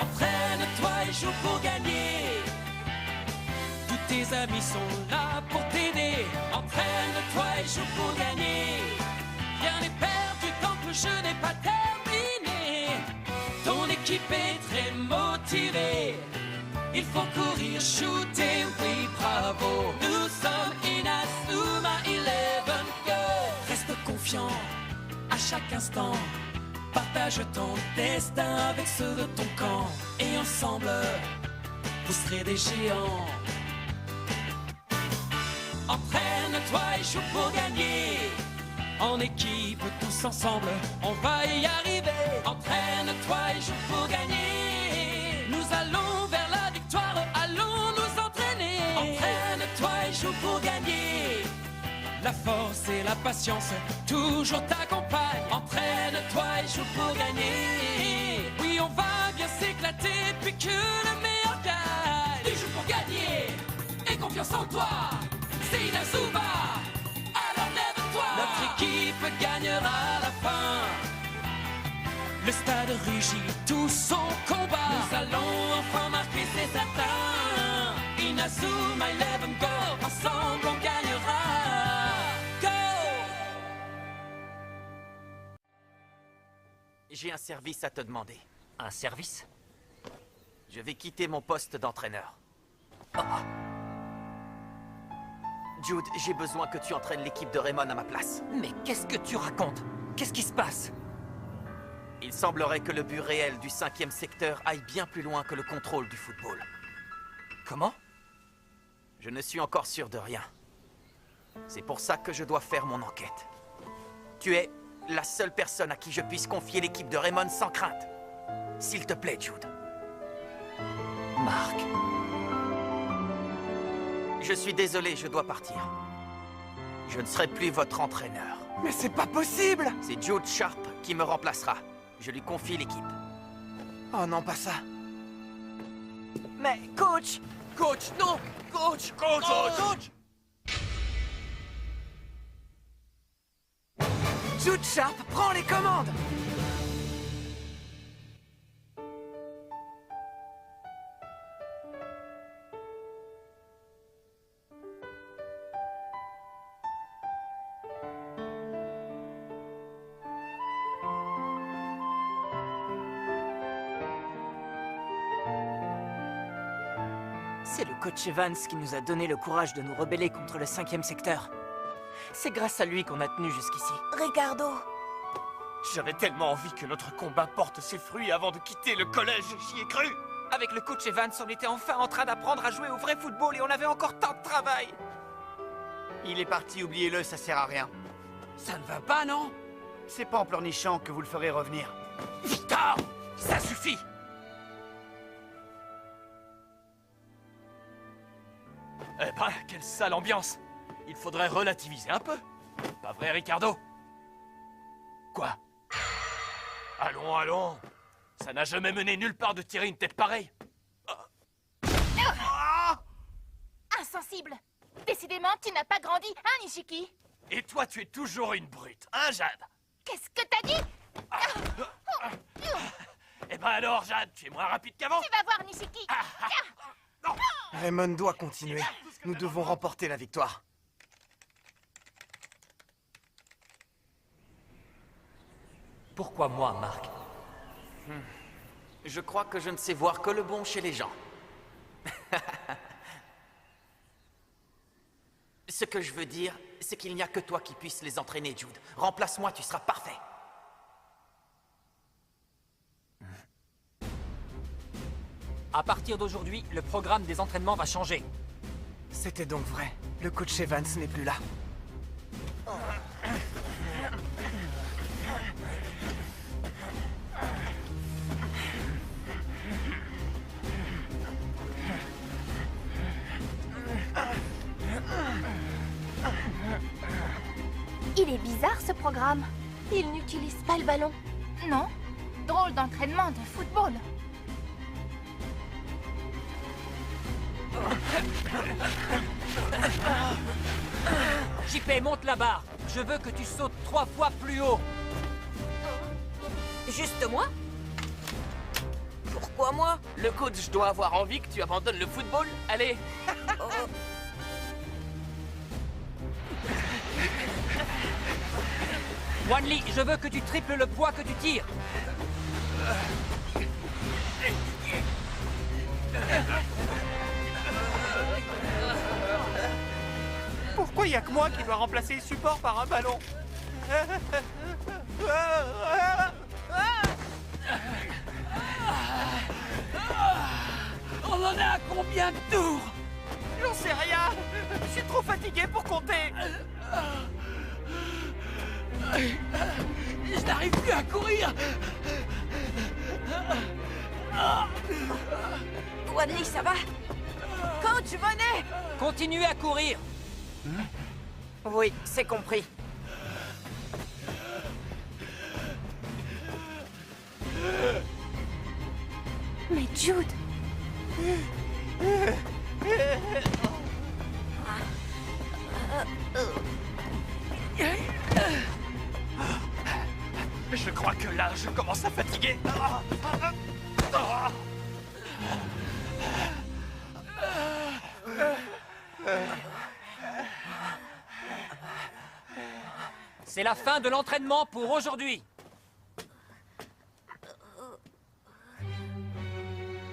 Entraîne-toi et joue pour gagner. Tous tes amis sont là pour t'aider. Entraîne-toi et joue pour gagner. Rien n'est perdu tant que le jeu n'est pas terminé. Ton équipe est très motivée. Il faut courir, shooter, oui bravo. Nous sommes Inazuma 11 Girls. Reste confiant à chaque instant. Partage ton destin avec ceux de ton camp. Et ensemble, vous serez des géants. Entraîne-toi et joue pour gagner. En équipe, tous ensemble, on va y arriver. Entraîne-toi et joue pour gagner. Nous allons vers la victoire, allons nous entraîner. Entraîne-toi et joue pour gagner. La force et la patience toujours t'accompagnent. Entraîne-toi et joue pour gagner. Oui, on va bien s'éclater puis que le meilleur gagne. Tu joues pour gagner et confiance en toi. C'est Inazuma, alors lève-toi. Notre équipe gagnera à la fin. Le stade rugit tout son combat. Nous allons enfin marquer ses atteints. Inazuma 11 Girls, ensemble on gagnera. J'ai un service à te demander. Un service? Je vais quitter mon poste d'entraîneur. Oh. Jude, j'ai besoin que tu entraînes l'équipe de Raymond à ma place. Mais qu'est-ce que tu racontes? Qu'est-ce qui se passe? Il semblerait que le but réel du 5e secteur aille bien plus loin que le contrôle du football. Comment? Je ne suis encore sûr de rien. C'est pour ça que je dois faire mon enquête. Tu es la seule personne à qui je puisse confier l'équipe de Raymond sans crainte. S'il te plaît, Jude. Marc. Je suis désolé, je dois partir. Je ne serai plus votre entraîneur. Mais c'est pas possible! C'est Jude Sharp qui me remplacera. Je lui confie l'équipe. Oh non, pas ça. Mais, coach! Coach, non! Coach! Coach! Coach! Jude Sharp, prends les commandes! C'est le coach Evans qui nous a donné le courage de nous rebeller contre le 5e secteur. C'est grâce à lui qu'on a tenu jusqu'ici. Ricardo. J'avais tellement envie que notre combat porte ses fruits avant de quitter le collège, j'y ai cru. Avec le coach Evans, on était enfin en train d'apprendre à jouer au vrai football et on avait encore tant de travail. Il est parti, oubliez-le, ça sert à rien. Ça ne va pas, non? C'est pas en pleurnichant que vous le ferez revenir. Victor, ça suffit. Eh ben, quelle sale ambiance. Il faudrait relativiser un peu. Pas vrai, Ricardo? Quoi? Allons, allons. Ça n'a jamais mené nulle part de tirer une tête pareille. Insensible. Décidément, tu n'as pas grandi, hein, Nishiki? Et toi, tu es toujours une brute, hein, Jade? Qu'est-ce que t'as dit? Eh ben alors, Jade, tu es moins rapide qu'avant. Tu vas voir, Nishiki. Raymond doit continuer. Nous devons remporter la victoire. Pourquoi moi, Marc? Je crois que je ne sais voir que le bon chez les gens. Ce que je veux dire, c'est qu'il n'y a que toi qui puisses les entraîner, Jude. Remplace-moi, tu seras parfait. À partir d'aujourd'hui, le programme des entraînements va changer. C'était donc vrai. Le coach Evans n'est plus là. Il est bizarre, ce programme. Il n'utilise pas le ballon. Non. Drôle d'entraînement de football. JP, monte la barre. Je veux que tu sautes 3 fois plus haut. Juste moi? Pourquoi? Crois-moi, le coach doit avoir envie que tu abandonnes le football. Allez. Wanli, je veux que tu triples le poids que tu tires. Pourquoi y a que moi qui dois remplacer le support par un ballon? On en est à combien de tours? J'en sais rien. Je suis trop fatigué pour compter. Je n'arrive plus à courir. Wanli, ça va? Coach, venez! Continuez à courir. Oui, c'est compris. Mais Jude, Je crois que là, je commence à fatiguer. C'est la fin de l'entraînement pour aujourd'hui.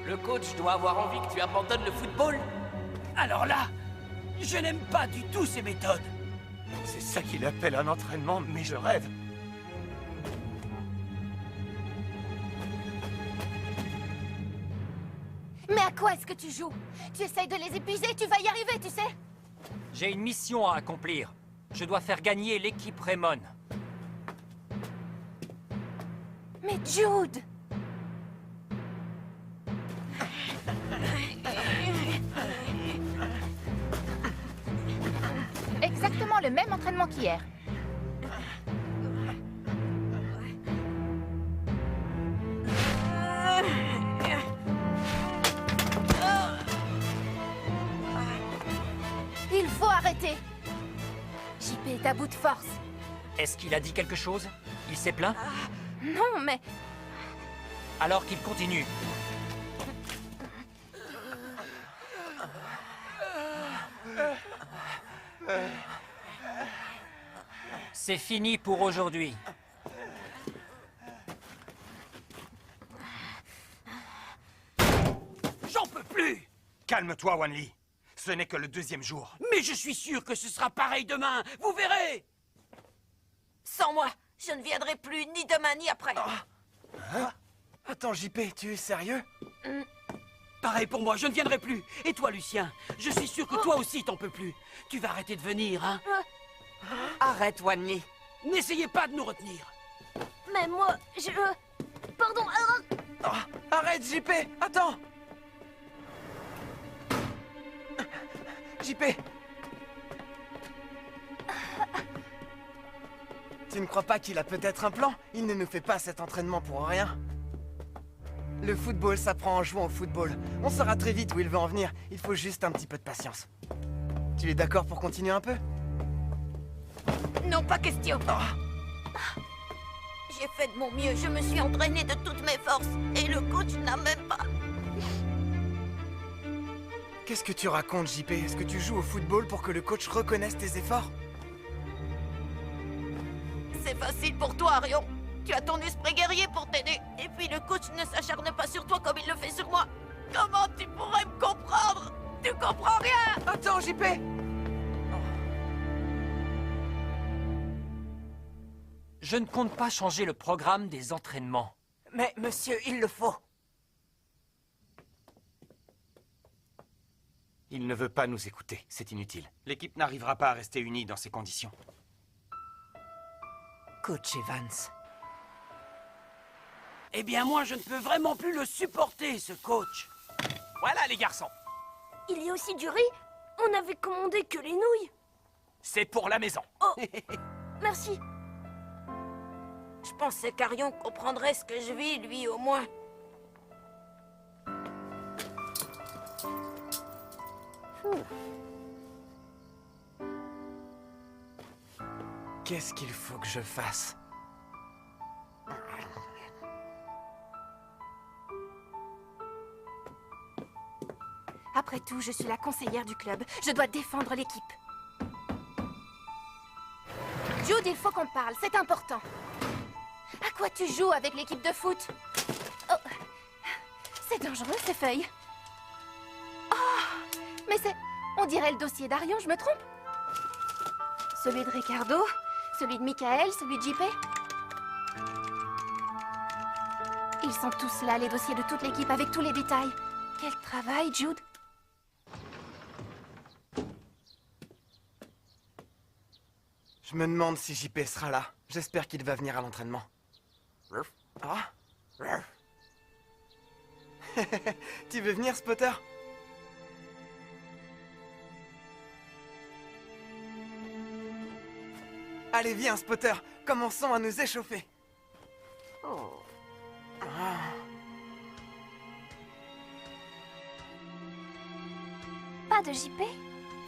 Le coach doit avoir envie que tu abandonnes le football. Alors là, je n'aime pas du tout ces méthodes. C'est ça qu'il appelle un entraînement, mais je rêve. mais à quoi est-ce que tu joues? Tu essayes de les épuiser, tu vas y arriver, tu sais? J'ai une mission à accomplir. Je dois faire gagner l'équipe Raymond. Mais Jude! Exactement le même entraînement qu'hier. Il faut arrêter. JP est à bout de force. Est-ce qu'il a dit quelque chose? Il s'est plaint? Non, mais Alors qu'il continue. C'est fini pour aujourd'hui. J'en peux plus. Calme-toi, Wanli. Ce n'est que le deuxième jour. Mais je suis sûr que ce sera pareil demain. Vous verrez. Sans moi, je ne viendrai plus ni demain ni après. Attends, JP, tu es sérieux? Pareil pour moi, je ne viendrai plus. Et toi, Lucien, je suis sûr que toi aussi t'en peux plus. Tu vas arrêter de venir, hein? Arrête, Wanli. N'essayez pas de nous retenir. mais moi, je... Pardon, Arrête, JP, attends. JP. Tu ne crois pas qu'il a peut-être un plan? Il ne nous fait pas cet entraînement pour rien. Le football s'apprend en jouant au football. On saura très vite où il veut en venir. Il faut juste un petit peu de patience. Tu es d'accord pour continuer un peu? Non, pas question. J'ai fait de mon mieux, je me suis entraîné de toutes mes forces. Et le coach n'a même pas... Qu'est-ce que tu racontes, JP? Est-ce que tu joues au football pour que le coach reconnaisse tes efforts? C'est facile pour toi, Arion. Tu as ton esprit guerrier pour t'aider. Et puis le coach ne s'acharne pas sur toi comme il le fait sur moi. Comment tu pourrais me comprendre? Tu comprends rien! Attends, JP! Je ne compte pas changer le programme des entraînements. Mais monsieur, il le faut. Il ne veut pas nous écouter, c'est inutile. L'équipe n'arrivera pas à rester unie dans ces conditions. Coach Evans. Eh bien, moi, je ne peux vraiment plus le supporter, ce coach. Voilà, les garçons. il y a aussi du riz. On n'avait commandé que les nouilles. C'est pour la maison. Merci. Je pensais qu'Arion comprendrait ce que je vis, lui, au moins. Qu'est-ce qu'il faut que je fasse? Après tout, je suis la conseillère du club. Je dois défendre l'équipe. Jude, il faut qu'on parle, c'est important. À quoi tu joues avec l'équipe de foot? Oh. C'est dangereux, ces feuilles. Oh, mais c'est... On dirait le dossier d'Arion, je me trompe? Celui de Ricardo, celui de Michael, celui de JP. Ils sont tous là, les dossiers de toute l'équipe, avec tous les détails. Quel travail, Jude. Je me demande si JP sera là. J'espère qu'il va venir à l'entraînement. Ah. Tu veux venir, Spotter? Allez, viens, Spotter. Commençons à nous échauffer. Pas de JP?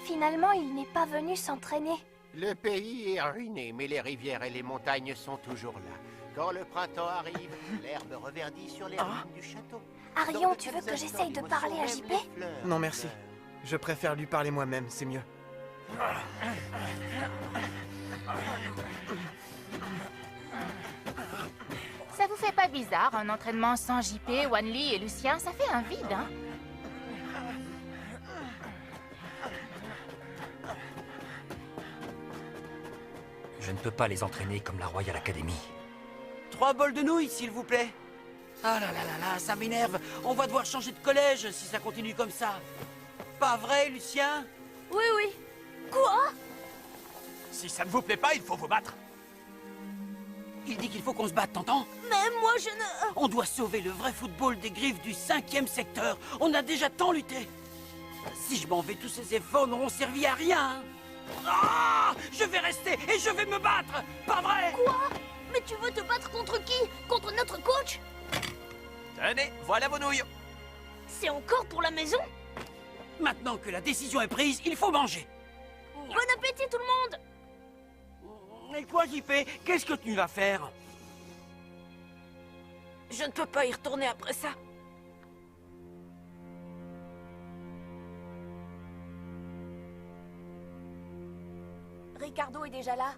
Finalement, il n'est pas venu s'entraîner. Le pays est ruiné, mais les rivières et les montagnes sont toujours là. Quand le printemps arrive, l'herbe reverdit sur les ruines du château. Arion, tu veux que j'essaye de parler à JP? Non, merci. Je préfère lui parler moi-même, c'est mieux. Ça vous fait pas bizarre, un entraînement sans JP, Wanli et Lucien? Ça fait un vide, hein? Je ne peux pas les entraîner comme la Royal Academy. 3 bols de nouilles, s'il vous plaît. Ah là là là là, ça m'énerve. On va devoir changer de collège si ça continue comme ça. Pas vrai, Lucien? Oui, oui. Quoi? Si ça ne vous plaît pas, il faut vous battre. Il dit qu'il faut qu'on se batte, t'entends? Mais moi, je ne... On doit sauver le vrai football des griffes du 5e secteur. On a déjà tant lutté. Si je m'en vais, tous ces efforts n'auront servi à rien. Ah! Je vais rester et je vais me battre. Pas vrai? Quoi? Mais tu veux te battre contre qui? Contre notre coach? Tenez, voilà vos nouilles. C'est encore pour la maison? Maintenant que la décision est prise, il faut manger. Bon appétit, tout le monde! Et quoi, JP? Qu'est-ce que tu vas faire? Je ne peux pas y retourner après ça. Ricardo est déjà là.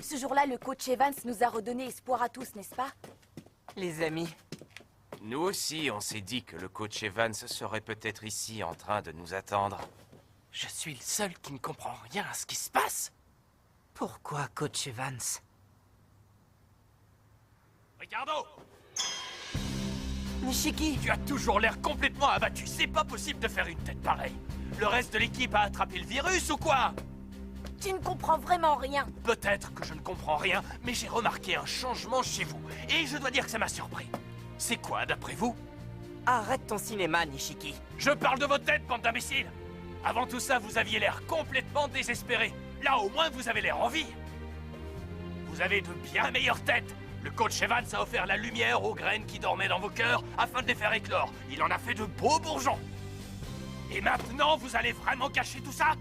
Ce jour-là, le coach Evans nous a redonné espoir à tous, n'est-ce pas? Les amis, Nous aussi, on s'est dit que le coach Evans serait peut-être ici en train de nous attendre. je suis le seul qui ne comprend rien à ce qui se passe. Pourquoi, coach Evans? Ricardo, Nishiki, tu as toujours l'air complètement abattu. C'est pas possible de faire une tête pareille. Le reste de l'équipe a attrapé le virus ou quoi? Tu ne comprends vraiment rien. Peut-être que je ne comprends rien, mais j'ai remarqué un changement chez vous. Et je dois dire que ça m'a surpris. C'est quoi, d'après vous? arrête ton cinéma, Nishiki. Je parle de votre tête, bande d'imbéciles. Avant tout ça, vous aviez l'air complètement désespéré. Là, au moins, vous avez l'air en vie. Vous avez de bien meilleures têtes. Le coach Evans a offert la lumière aux graines qui dormaient dans vos cœurs afin de les faire éclore. Il en a fait de beaux bourgeons. Et maintenant, vous allez vraiment cacher tout ça?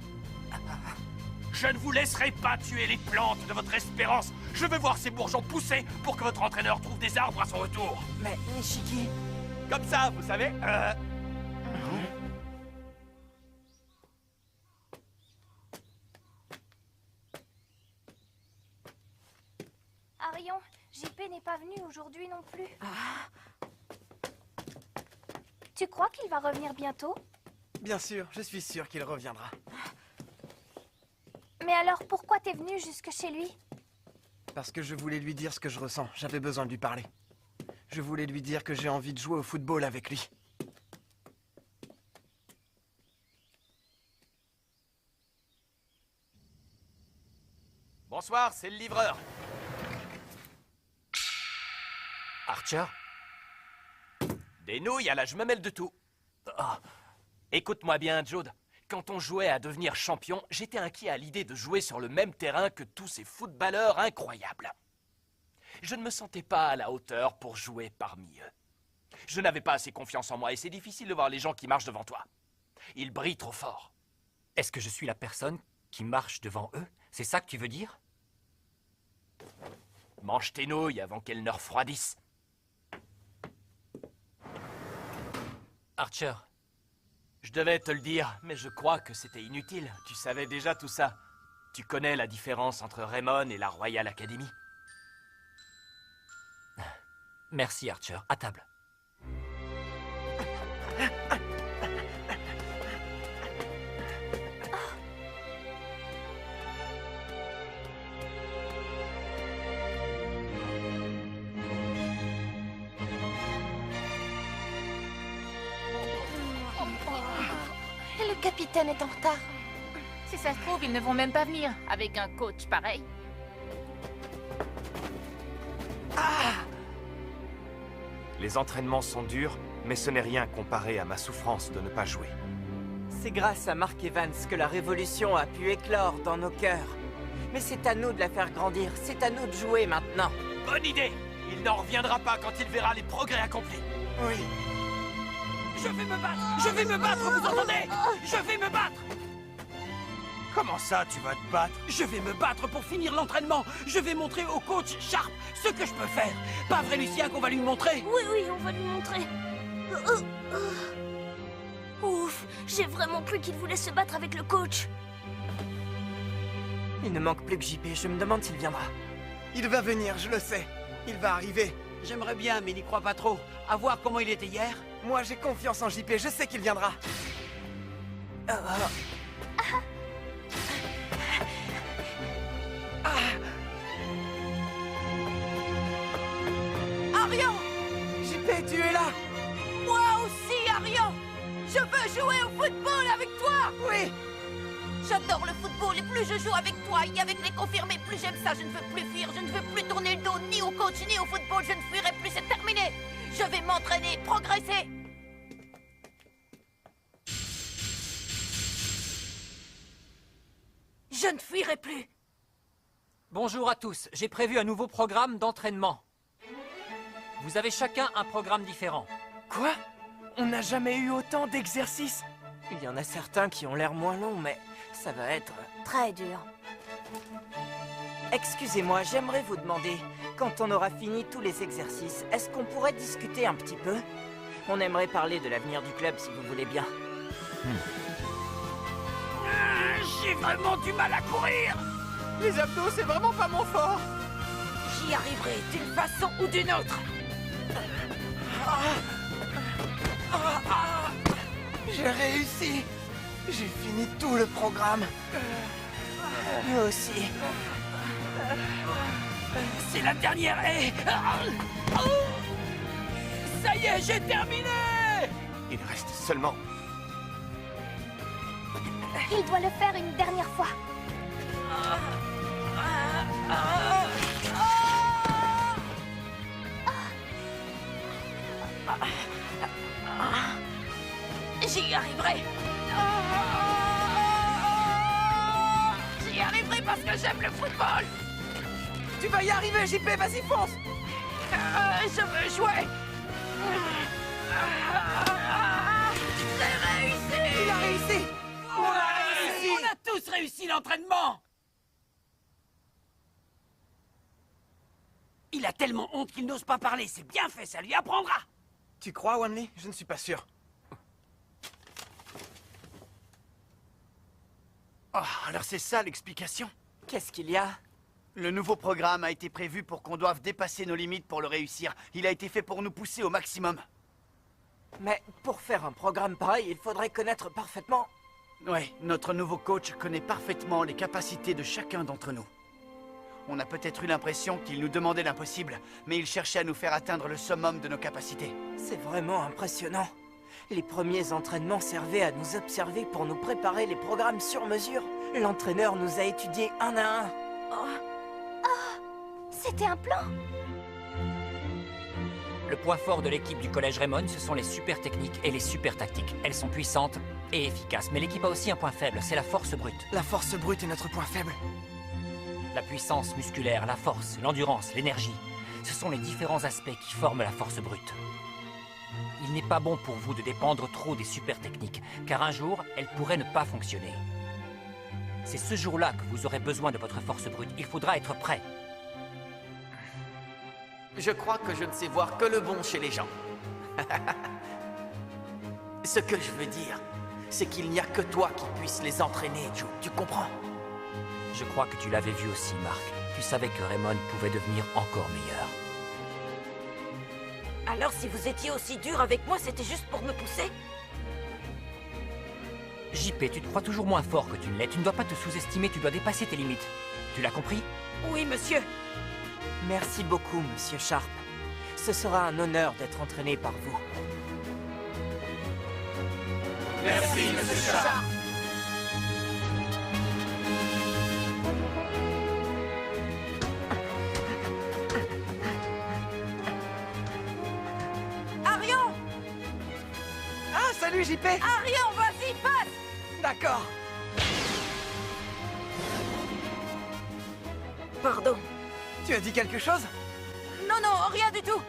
Je ne vous laisserai pas tuer les plantes de votre espérance. Je veux voir ces bourgeons pousser pour que votre entraîneur trouve des arbres à son retour. Mais Nishiki... Comme ça, vous savez. Arion, JP n'est pas venu aujourd'hui non plus. Tu crois qu'il va revenir bientôt? Bien sûr, je suis sûr qu'il reviendra. Mais alors, pourquoi t'es venu jusque chez lui? Parce que je voulais lui dire ce que je ressens. J'avais besoin de lui parler. Je voulais lui dire que j'ai envie de jouer au football avec lui. Bonsoir, c'est le livreur. Archer? Des nouilles à la je me mêle de tout. Ah. Écoute-moi bien, Jude. Quand on jouait à devenir champion, j'étais inquiet à l'idée de jouer sur le même terrain que tous ces footballeurs incroyables. Je ne me sentais pas à la hauteur pour jouer parmi eux. Je n'avais pas assez confiance en moi et c'est difficile de voir les gens qui marchent devant toi. Ils brillent trop fort. Est-ce que je suis la personne qui marche devant eux? C'est ça que tu veux dire? Mange tes nouilles avant qu'elles ne refroidissent. Archer, Je devais te le dire, mais je crois que c'était inutile. Tu savais déjà tout ça. Tu connais la différence entre Raymond et la Royal Academy? Merci, Archer. À table. Le capitaine est en retard. Si ça se trouve, ils ne vont même pas venir avec un coach pareil. Les entraînements sont durs, mais ce n'est rien comparé à ma souffrance de ne pas jouer. C'est grâce à Mark Evans que la révolution a pu éclore dans nos cœurs. Mais c'est à nous de la faire grandir, c'est à nous de jouer maintenant. Bonne idée! Il n'en reviendra pas quand il verra les progrès accomplis. Oui. Je vais me battre! Je vais me battre, vous entendez? Je vais me battre! Comment ça, tu vas te battre? Je vais me battre pour finir l'entraînement. Je vais montrer au coach Sharp ce que je peux faire. Pas vrai, Lucien, qu'on va lui montrer? Oui, oui, on va lui montrer. Ouf, j'ai vraiment cru qu'il voulait se battre avec le coach. Il ne manque plus que JP, je me demande s'il viendra. Il va venir, je le sais. Il va arriver. J'aimerais bien, mais il n'y croit pas trop. À voir comment il était hier. Moi, j'ai confiance en JP, je sais qu'il viendra. Arion! JP, tu es là! Moi aussi, Arion! Je veux jouer au football avec toi! Oui! J'adore le football et plus je joue avec toi et avec les confirmés, plus j'aime ça. Je ne veux plus fuir, je ne veux plus tourner le dos ni au coach ni au football. Je ne fuirai plus, c'est terminé! Je vais m'entraîner, progresser! Je ne fuirai plus! Bonjour à tous, j'ai prévu un nouveau programme d'entraînement. Vous avez chacun un programme différent. Quoi? On n'a jamais eu autant d'exercices? Il y en a certains qui ont l'air moins longs, mais ça va être... Très dur. Excusez-moi, j'aimerais vous demander, quand on aura fini tous les exercices, est-ce qu'on pourrait discuter un petit peu? On aimerait parler de l'avenir du club, si vous voulez bien. J'ai vraiment du mal à courir! Les abdos, c'est vraiment pas mon fort! J'y arriverai d'une façon ou d'une autre! J'ai réussi! J'ai fini tout le programme. Moi aussi. C'est la dernière et... Ça y est, j'ai terminé! Il reste seulement... Il doit le faire une dernière fois. J'y arriverai! J'y arriverai parce que j'aime le football! Tu vas y arriver, JP, vas-y, fonce! Je veux jouer! J'ai réussi! Il a réussi! On a tous réussi l'entraînement! Il a tellement honte qu'il n'ose pas parler. C'est bien fait, ça lui apprendra! Tu crois, Wanley? Je ne suis pas sûr. Oh, alors c'est ça l'explication? Qu'est-ce qu'il y a? Le nouveau programme a été prévu pour qu'on doive dépasser nos limites pour le réussir. Il a été fait pour nous pousser au maximum. Mais pour faire un programme pareil, il faudrait connaître parfaitement... Ouais, notre nouveau coach connaît parfaitement les capacités de chacun d'entre nous. On a peut-être eu l'impression qu'il nous demandait l'impossible, mais il cherchait à nous faire atteindre le summum de nos capacités. C'est vraiment impressionnant. Les premiers entraînements servaient à nous observer pour nous préparer les programmes sur mesure. L'entraîneur nous a étudiés un à un. C'était un plan. Le point fort de l'équipe du Collège Raymond, ce sont les super techniques et les super tactiques. Elles sont puissantes et efficaces, mais l'équipe a aussi un point faible, c'est la force brute. La force brute est notre point faible. La puissance musculaire, la force, l'endurance, l'énergie, ce sont les différents aspects qui forment la force brute. Il n'est pas bon pour vous de dépendre trop des super techniques, car un jour, elles pourraient ne pas fonctionner. C'est ce jour-là que vous aurez besoin de votre force brute. Il faudra être prêt. Je crois que je ne sais voir que le bon chez les gens. Ce que je veux dire, c'est qu'il n'y a que toi qui puisses les entraîner, Joe. Tu comprends? Je crois que tu l'avais vu aussi, Mark. Tu savais que Raymond pouvait devenir encore meilleur. Alors si vous étiez aussi dur avec moi, c'était juste pour me pousser? JP, tu te crois toujours moins fort que tu ne l'es. Tu ne dois pas te sous-estimer, tu dois dépasser tes limites. Tu l'as compris? Oui, monsieur. Merci beaucoup, Monsieur Sharp. Ce sera un honneur d'être entraîné par vous. Merci, Monsieur Sharp. Arion! Ah, salut JP! Arion, vas-y, passe! D'accord. Pardon. Tu as dit quelque chose? Non, non, rien du tout.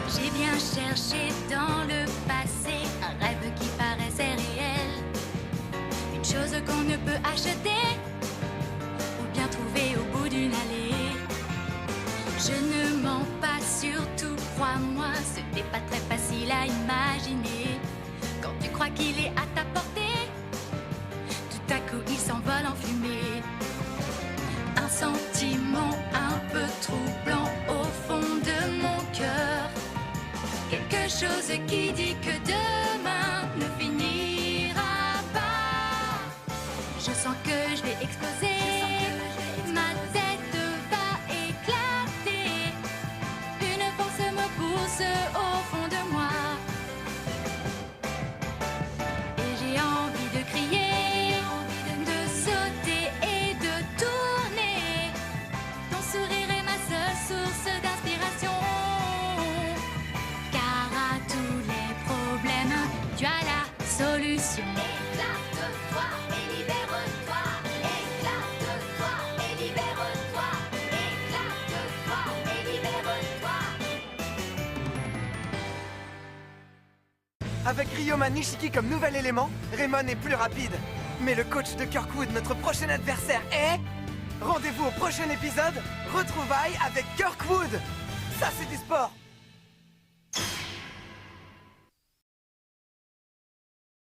J'ai bien cherché dans le passé un rêve qui paraissait réel. Une chose qu'on ne peut acheter ou bien trouver au bout d'une allée. Je ne mens pas, surtout crois-moi, ce n'est pas très facile à imaginer. Quand tu crois qu'il est à ta portée, tout à coup il s'envole en fumée. Un sentiment un peu troublant au fond de mon cœur. Quelque chose qui dit que demain ne finira pas. Je sens que je vais exploser. Ma tête va éclater. Une force me pousse au fond de moi. Et j'ai envie de crier, de sauter et de tourner. Ton sourire est ma seule source d'inspiration. Car à tous les problèmes, tu as la solution. Éclate-toi et libère-toi. Éclate-toi et libère-toi. Éclate-toi et libère-toi. Avec Ryoma Nishiki comme nouvel élément, Raymond est plus rapide. Mais le coach de Kirkwood, notre prochain adversaire, est... Rendez-vous au prochain épisode, retrouvailles avec Kirkwood. Ça, c'est du sport.